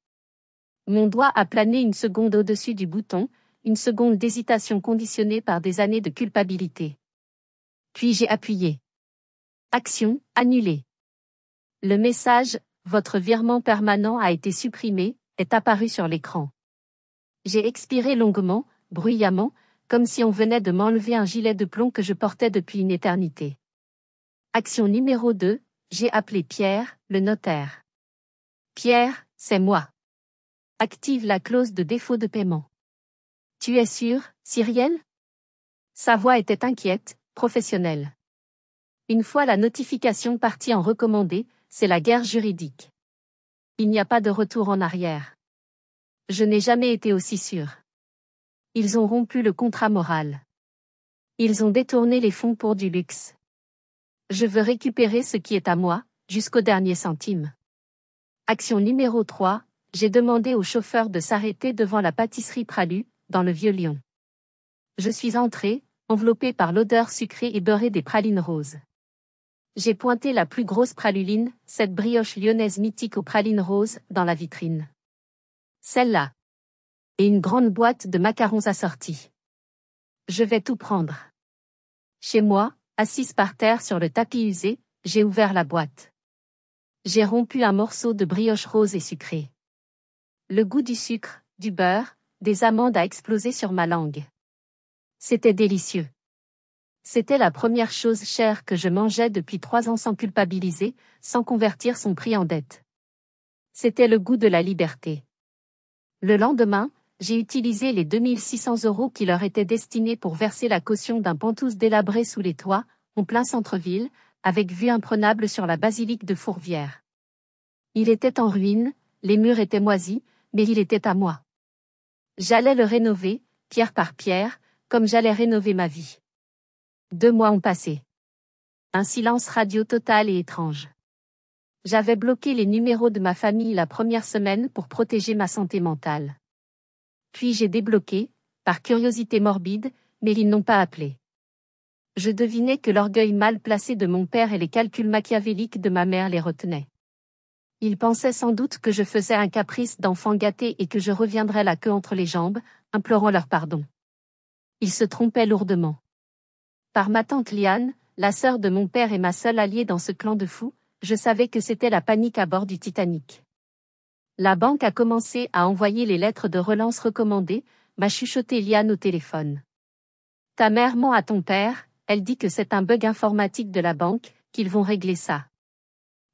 Mon doigt a plané une seconde au-dessus du bouton, une seconde d'hésitation conditionnée par des années de culpabilité. Puis j'ai appuyé. Action, annulée. Le message « Votre virement permanent a été supprimé » est apparu sur l'écran. J'ai expiré longuement, bruyamment, comme si on venait de m'enlever un gilet de plomb que je portais depuis une éternité. Action numéro 2, j'ai appelé Pierre, le notaire. Pierre, c'est moi. Active la clause de défaut de paiement. Tu es sûr, Cyrielle? Sa voix était inquiète, professionnelle. Une fois la notification partie en recommandé, c'est la guerre juridique. Il n'y a pas de retour en arrière. Je n'ai jamais été aussi sûre. Ils ont rompu le contrat moral. Ils ont détourné les fonds pour du luxe. Je veux récupérer ce qui est à moi, jusqu'au dernier centime. Action numéro 3, j'ai demandé au chauffeur de s'arrêter devant la pâtisserie Pralu, dans le Vieux-Lyon. Je suis entrée, enveloppée par l'odeur sucrée et beurrée des pralines roses. J'ai pointé la plus grosse praluline, cette brioche lyonnaise mythique aux pralines roses, dans la vitrine. Celle-là. Et une grande boîte de macarons assortis. Je vais tout prendre. Chez moi, assise par terre sur le tapis usé, j'ai ouvert la boîte. J'ai rompu un morceau de brioche rose et sucrée. Le goût du sucre, du beurre, des amandes a explosé sur ma langue. C'était délicieux. C'était la première chose chère que je mangeais depuis 3 ans sans culpabiliser, sans convertir son prix en dette. C'était le goût de la liberté. Le lendemain, j'ai utilisé les 2600 € qui leur étaient destinés pour verser la caution d'un pantouse délabré sous les toits, en plein centre-ville, avec vue imprenable sur la basilique de Fourvière. Il était en ruine, les murs étaient moisis, mais il était à moi. J'allais le rénover, pierre par pierre, comme j'allais rénover ma vie. 2 mois ont passé. Un silence radio total et étrange. J'avais bloqué les numéros de ma famille la première semaine pour protéger ma santé mentale. Puis j'ai débloqué, par curiosité morbide, mais ils n'ont pas appelé. Je devinais que l'orgueil mal placé de mon père et les calculs machiavéliques de ma mère les retenaient. Ils pensaient sans doute que je faisais un caprice d'enfant gâté et que je reviendrais la queue entre les jambes, implorant leur pardon. Ils se trompaient lourdement. Par ma tante Liane, la sœur de mon père et ma seule alliée dans ce clan de fous, je savais que c'était la panique à bord du Titanic. La banque a commencé à envoyer les lettres de relance recommandées, m'a chuchoté Liane au téléphone. Ta mère ment à ton père, elle dit que c'est un bug informatique de la banque, qu'ils vont régler ça.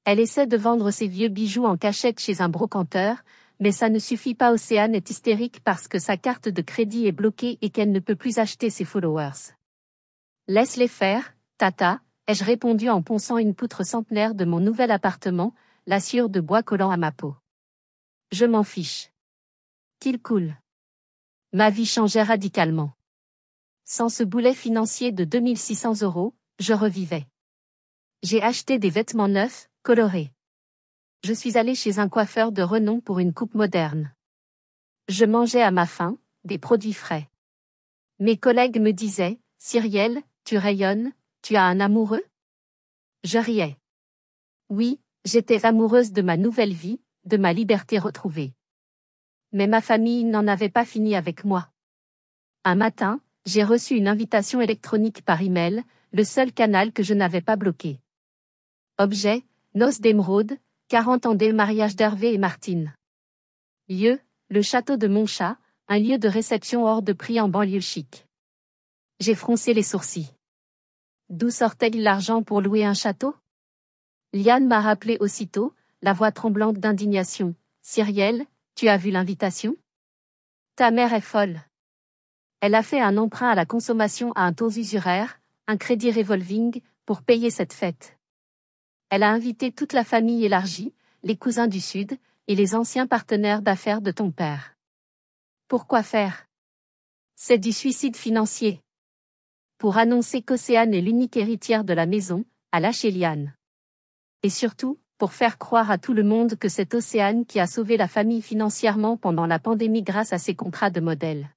Elle essaie de vendre ses vieux bijoux en cachette chez un brocanteur, mais ça ne suffit pas. Océane est hystérique parce que sa carte de crédit est bloquée et qu'elle ne peut plus acheter ses followers. Laisse-les faire, tata, ai-je répondu en ponçant une poutre centenaire de mon nouvel appartement, la sciure de bois collant à ma peau. Je m'en fiche. Qu'il coule. Ma vie changeait radicalement. Sans ce boulet financier de 2600 €, je revivais. J'ai acheté des vêtements neufs, colorés. Je suis allée chez un coiffeur de renom pour une coupe moderne. Je mangeais à ma faim, des produits frais. Mes collègues me disaient, Cyrielle, tu rayonnes, tu as un amoureux? Je riais. Oui, j'étais amoureuse de ma nouvelle vie, de ma liberté retrouvée. Mais ma famille n'en avait pas fini avec moi. Un matin, j'ai reçu une invitation électronique par email, le seul canal que je n'avais pas bloqué. Objet, noces d'émeraude, 40 ans des mariages d'Hervé et Martine. Lieu, le château de Montchat, un lieu de réception hors de prix en banlieue chic. J'ai froncé les sourcils. D'où sortait l'argent pour louer un château? Liane m'a rappelé aussitôt, la voix tremblante d'indignation. Cyrielle, tu as vu l'invitation? Ta mère est folle. Elle a fait un emprunt à la consommation à un taux usuraire, un crédit revolving, pour payer cette fête. Elle a invité toute la famille élargie, les cousins du Sud, et les anciens partenaires d'affaires de ton père. Pourquoi faire? C'est du suicide financier. Pour annoncer qu'Océane est l'unique héritière de la maison, a lâché Liane. Et surtout, pour faire croire à tout le monde que c'est Océane qui a sauvé la famille financièrement pendant la pandémie grâce à ses contrats de modèle.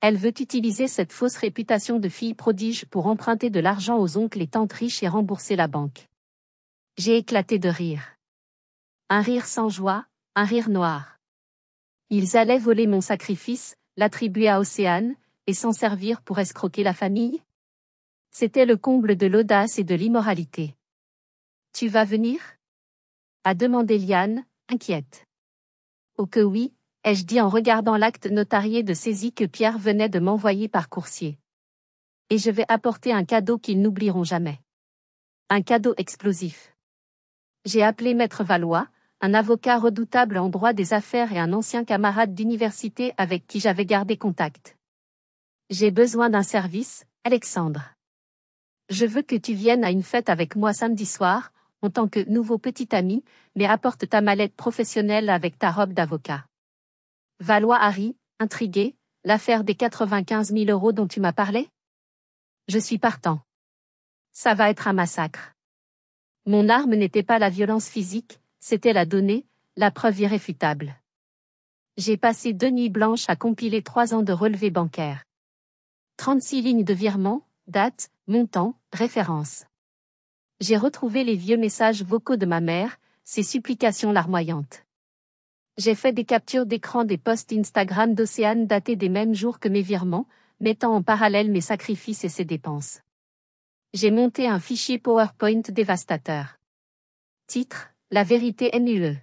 Elle veut utiliser cette fausse réputation de fille prodige pour emprunter de l'argent aux oncles et tantes riches et rembourser la banque. J'ai éclaté de rire. Un rire sans joie, un rire noir. Ils allaient voler mon sacrifice, l'attribuer à Océane, et s'en servir pour escroquer la famille? C'était le comble de l'audace et de l'immoralité. Tu vas venir? A demandé Liane, inquiète. Oh que oui, ai-je dit en regardant l'acte notarié de saisie que Pierre venait de m'envoyer par coursier. Et je vais apporter un cadeau qu'ils n'oublieront jamais. Un cadeau explosif. J'ai appelé Maître Valois, un avocat redoutable en droit des affaires et un ancien camarade d'université avec qui j'avais gardé contact. J'ai besoin d'un service, Alexandre. Je veux que tu viennes à une fête avec moi samedi soir, en tant que nouveau petit ami, mais apporte ta mallette professionnelle avec ta robe d'avocat. Valois Harry, intrigué, l'affaire des 95 000 € dont tu m'as parlé? Je suis partant. Ça va être un massacre. Mon arme n'était pas la violence physique, c'était la donnée, la preuve irréfutable. J'ai passé 2 nuits blanches à compiler 3 ans de relevés bancaires. 36 lignes de virement, date, montant, référence. J'ai retrouvé les vieux messages vocaux de ma mère, ses supplications larmoyantes. J'ai fait des captures d'écran des posts Instagram d'Océane datés des mêmes jours que mes virements, mettant en parallèle mes sacrifices et ses dépenses. J'ai monté un fichier PowerPoint dévastateur. Titre, La vérité NUE.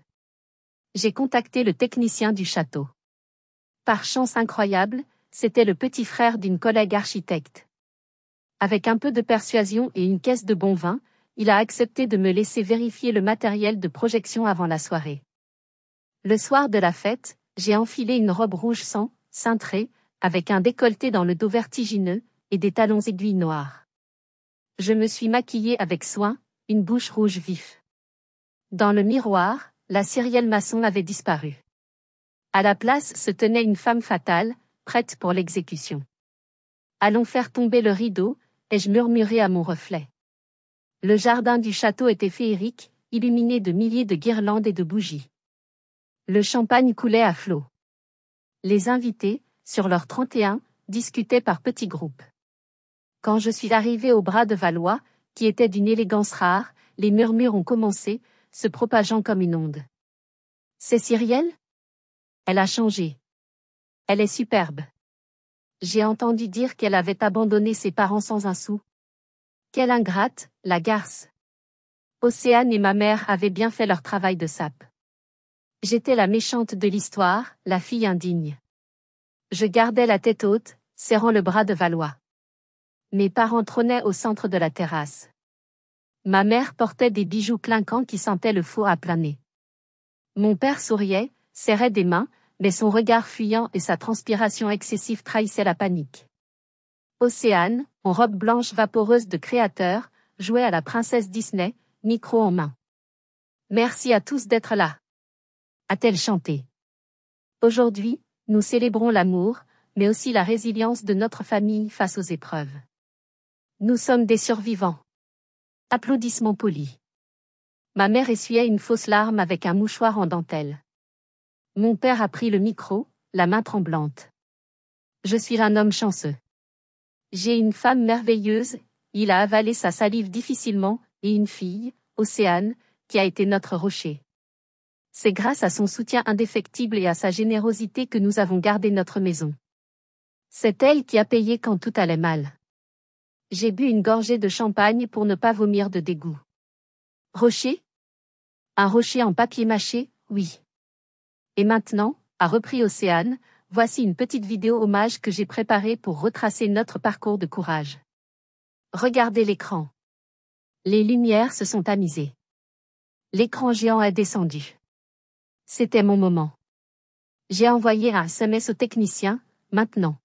J'ai contacté le technicien du château. Par chance incroyable, c'était le petit frère d'une collègue architecte. Avec un peu de persuasion et une caisse de bon vin, il a accepté de me laisser vérifier le matériel de projection avant la soirée. Le soir de la fête, j'ai enfilé une robe rouge sang, cintrée, avec un décolleté dans le dos vertigineux, et des talons aiguilles noirs. Je me suis maquillée avec soin, une bouche rouge vif. Dans le miroir, la Cyrielle Masson avait disparu. À la place se tenait une femme fatale, prête pour l'exécution. Allons faire tomber le rideau, ai-je murmuré à mon reflet. Le jardin du château était féerique, illuminé de milliers de guirlandes et de bougies. Le champagne coulait à flots. Les invités, sur leurs 31, discutaient par petits groupes. Quand je suis arrivée au bras de Valois, qui était d'une élégance rare, les murmures ont commencé, se propageant comme une onde. C'est Cyrielle? Elle a changé. Elle est superbe. J'ai entendu dire qu'elle avait abandonné ses parents sans un sou. Quelle ingrate, la garce. Océane et ma mère avaient bien fait leur travail de sape. J'étais la méchante de l'histoire, la fille indigne. Je gardais la tête haute, serrant le bras de Valois. Mes parents trônaient au centre de la terrasse. Ma mère portait des bijoux clinquants qui sentaient le faux à plein nez. Mon père souriait, serrait des mains, mais son regard fuyant et sa transpiration excessive trahissaient la panique. Océane, en robe blanche vaporeuse de créateur, jouait à la princesse Disney, micro en main. Merci à tous d'être là. A-t-elle chanté. Aujourd'hui, nous célébrons l'amour, mais aussi la résilience de notre famille face aux épreuves. Nous sommes des survivants. Applaudissements polis. Ma mère essuyait une fausse larme avec un mouchoir en dentelle. Mon père a pris le micro, la main tremblante. Je suis un homme chanceux. J'ai une femme merveilleuse, il a avalé sa salive difficilement, et une fille, Océane, qui a été notre rocher. C'est grâce à son soutien indéfectible et à sa générosité que nous avons gardé notre maison. C'est elle qui a payé quand tout allait mal. J'ai bu une gorgée de champagne pour ne pas vomir de dégoût. Rocher? Un rocher en papier mâché, oui. Et maintenant, a repris Océane, voici une petite vidéo hommage que j'ai préparée pour retracer notre parcours de courage. Regardez l'écran. Les lumières se sont tamisées. L'écran géant est descendu. C'était mon moment. J'ai envoyé un SMS au technicien, maintenant.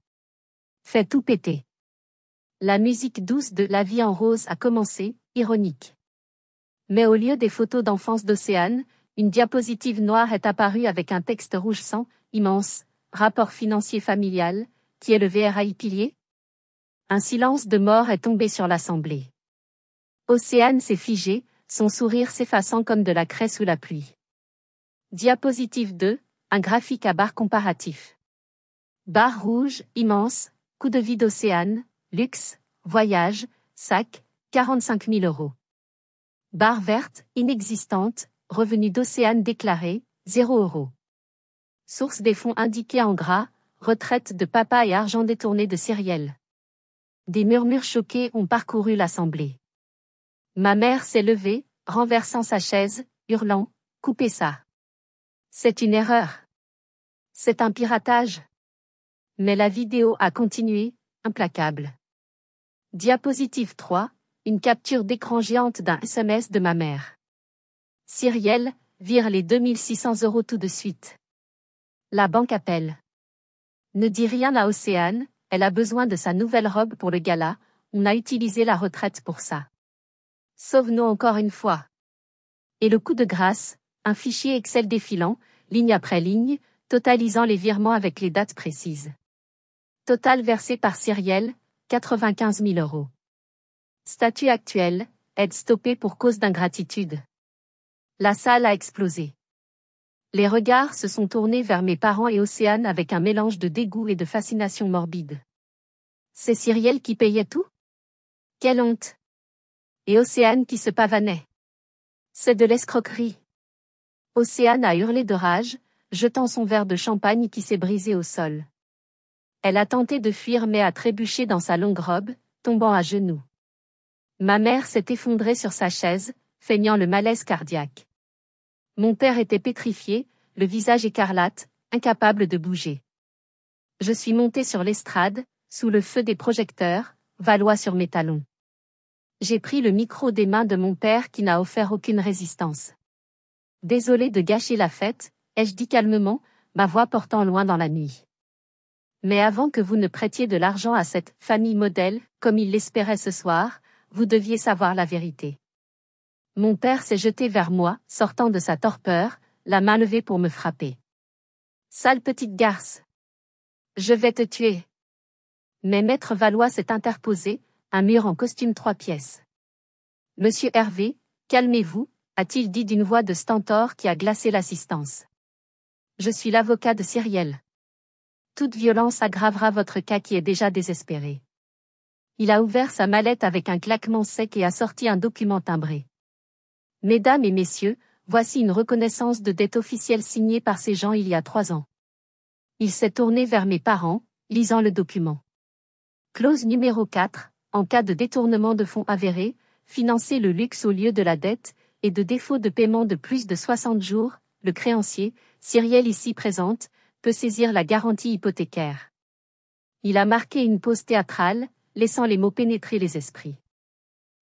Fais tout péter. La musique douce de La vie en rose a commencé, ironique. Mais au lieu des photos d'enfance d'Océane, une diapositive noire est apparue avec un texte rouge sang, immense, rapport financier familial, qui est le VRAI pilier? Un silence de mort est tombé sur l'assemblée. Océane s'est figée, son sourire s'effaçant comme de la craie sous la pluie. Diapositive 2, un graphique à barre comparatif. Barre rouge, immense, coût de vie d'Océane, luxe, voyage, sac, 45 000 €. Barre verte, inexistante, revenu d'Océane déclaré, 0 €. Source des fonds indiqués en gras, retraite de papa et argent détourné de Cyrielle. Des murmures choqués ont parcouru l'assemblée. Ma mère s'est levée, renversant sa chaise, hurlant, « Coupez ça. C'est une erreur. C'est un piratage. » Mais la vidéo a continué, implacable. Diapositive 3, une capture d'écran géante d'un SMS de ma mère. Cyrielle, vire les 2600 € tout de suite. La banque appelle. Ne dis rien à Océane, elle a besoin de sa nouvelle robe pour le gala, on a utilisé la retraite pour ça. Sauve-nous encore une fois. Et le coup de grâce, un fichier Excel défilant, ligne après ligne, totalisant les virements avec les dates précises. Total versé par Cyrielle, 95 000 €. Statut actuel, aide stoppée pour cause d'ingratitude. La salle a explosé. Les regards se sont tournés vers mes parents et Océane avec un mélange de dégoût et de fascination morbide. C'est Cyrielle qui payait tout? Quelle honte! Et Océane qui se pavanait. C'est de l'escroquerie. Océane a hurlé de rage, jetant son verre de champagne qui s'est brisé au sol. Elle a tenté de fuir mais a trébuché dans sa longue robe, tombant à genoux. Ma mère s'est effondrée sur sa chaise, feignant le malaise cardiaque. Mon père était pétrifié, le visage écarlate, incapable de bouger. Je suis montée sur l'estrade, sous le feu des projecteurs, Valois sur mes talons. J'ai pris le micro des mains de mon père qui n'a offert aucune résistance. Désolé de gâcher la fête, ai-je dit calmement, ma voix portant loin dans la nuit. Mais avant que vous ne prêtiez de l'argent à cette famille modèle, comme il l'espérait ce soir, vous deviez savoir la vérité. Mon père s'est jeté vers moi, sortant de sa torpeur, la main levée pour me frapper. Sale petite garce. Je vais te tuer. Mais maître Valois s'est interposé, un mur en costume 3 pièces. Monsieur Hervé, calmez-vous, a-t-il dit d'une voix de stentor qui a glacé l'assistance. Je suis l'avocat de Cyrielle. Toute violence aggravera votre cas qui est déjà désespéré. Il a ouvert sa mallette avec un claquement sec et a sorti un document timbré. Mesdames et messieurs, voici une reconnaissance de dette officielle signée par ces gens il y a 3 ans. Il s'est tourné vers mes parents, lisant le document. Clause numéro 4, en cas de détournement de fonds avéré, financer le luxe au lieu de la dette, et de défaut de paiement de plus de 60 jours, le créancier, Cyrielle ici présente, peut saisir la garantie hypothécaire. Il a marqué une pause théâtrale, laissant les mots pénétrer les esprits.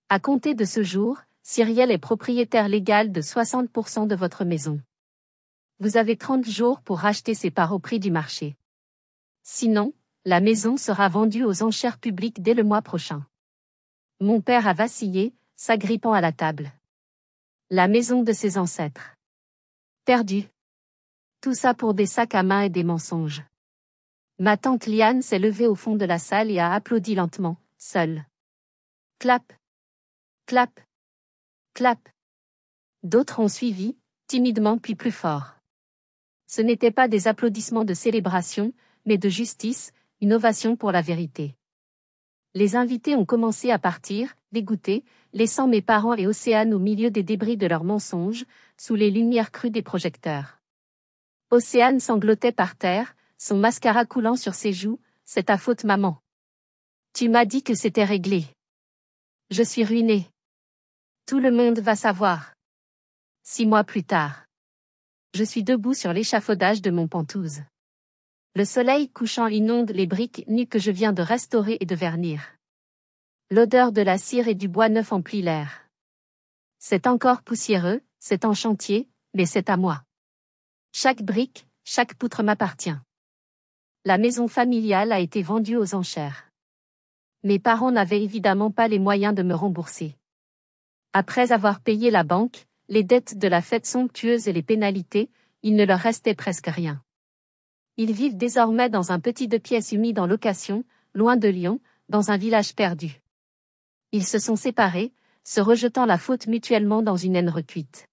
À compter de ce jour, Cyrielle est propriétaire légal de 60% de votre maison. Vous avez 30 jours pour racheter ses parts au prix du marché. Sinon, la maison sera vendue aux enchères publiques dès le mois prochain. Mon père a vacillé, s'agrippant à la table. La maison de ses ancêtres. Perdu. Tout ça pour des sacs à main et des mensonges. Ma tante Liane s'est levée au fond de la salle et a applaudi lentement, seule. Clap. Clap. Clap. D'autres ont suivi, timidement puis plus fort. Ce n'étaient pas des applaudissements de célébration, mais de justice, une ovation pour la vérité. Les invités ont commencé à partir, dégoûtés, laissant mes parents et Océane au milieu des débris de leurs mensonges, sous les lumières crues des projecteurs. Océane sanglotait par terre, son mascara coulant sur ses joues, c'est ta faute maman. Tu m'as dit que c'était réglé. Je suis ruinée. Tout le monde va savoir. 6 mois plus tard. Je suis debout sur l'échafaudage de mon Penthouse. Le soleil couchant inonde les briques nues que je viens de restaurer et de vernir. L'odeur de la cire et du bois neuf emplit l'air. C'est encore poussiéreux, C'est en chantier, mais c'est à moi. Chaque brique, chaque poutre m'appartient. La maison familiale a été vendue aux enchères. Mes parents n'avaient évidemment pas les moyens de me rembourser. Après avoir payé la banque, les dettes de la fête somptueuse et les pénalités, il ne leur restait presque rien. Ils vivent désormais dans un petit 2 pièces humide en location, loin de Lyon, dans un village perdu. Ils se sont séparés, se rejetant la faute mutuellement dans une haine recuite.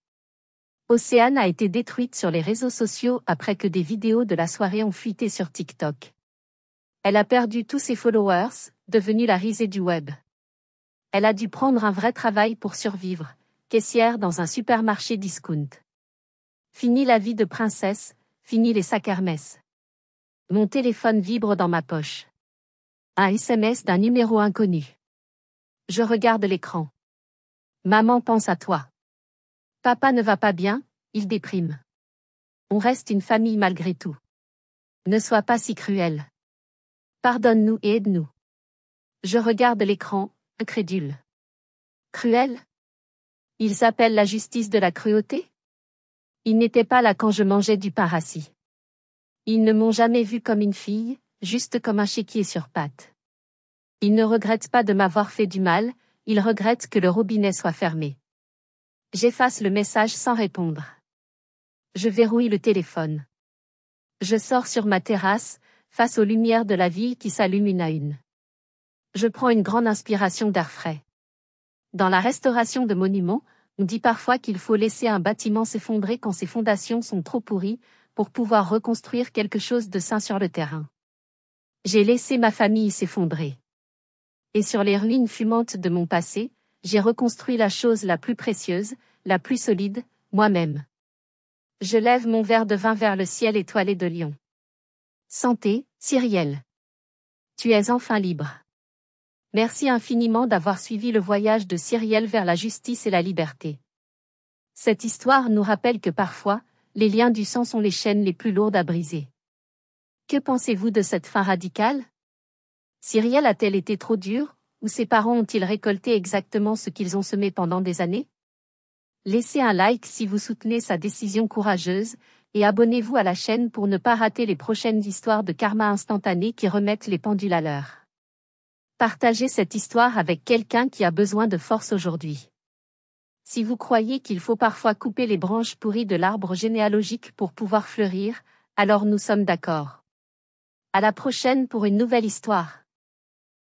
Océane a été détruite sur les réseaux sociaux après que des vidéos de la soirée ont fuité sur TikTok. Elle a perdu tous ses followers, devenue la risée du web. Elle a dû prendre un vrai travail pour survivre, caissière dans un supermarché discount. Fini la vie de princesse, fini les sacs Hermès. Mon téléphone vibre dans ma poche. Un SMS d'un numéro inconnu. Je regarde l'écran. Maman pense à toi. Papa ne va pas bien, il déprime. On reste une famille malgré tout. Ne sois pas si cruel. Pardonne-nous et aide-nous. Je regarde l'écran, incrédule. Cruel? Ils appellent la justice de la cruauté? Ils n'étaient pas là quand je mangeais du pain rassis. Ils ne m'ont jamais vu comme une fille, juste comme un chéquier sur pattes. Ils ne regrettent pas de m'avoir fait du mal, ils regrettent que le robinet soit fermé. J'efface le message sans répondre. Je verrouille le téléphone. Je sors sur ma terrasse, face aux lumières de la ville qui s'allument une à une. Je prends une grande inspiration d'air frais. Dans la restauration de monuments, on dit parfois qu'il faut laisser un bâtiment s'effondrer quand ses fondations sont trop pourries, pour pouvoir reconstruire quelque chose de sain sur le terrain. J'ai laissé ma famille s'effondrer. Et sur les ruines fumantes de mon passé, j'ai reconstruit la chose la plus précieuse, la plus solide, moi-même. Je lève mon verre de vin vers le ciel étoilé de Lyon. Santé, Cyrielle. Tu es enfin libre. Merci infiniment d'avoir suivi le voyage de Cyrielle vers la justice et la liberté. Cette histoire nous rappelle que parfois, les liens du sang sont les chaînes les plus lourdes à briser. Que pensez-vous de cette fin radicale? Cyrielle a-t-elle été trop dure, ou ses parents ont-ils récolté exactement ce qu'ils ont semé pendant des années? Laissez un like si vous soutenez sa décision courageuse, et abonnez-vous à la chaîne pour ne pas rater les prochaines histoires de karma instantané qui remettent les pendules à l'heure. Partagez cette histoire avec quelqu'un qui a besoin de force aujourd'hui. Si vous croyez qu'il faut parfois couper les branches pourries de l'arbre généalogique pour pouvoir fleurir, alors nous sommes d'accord. À la prochaine pour une nouvelle histoire.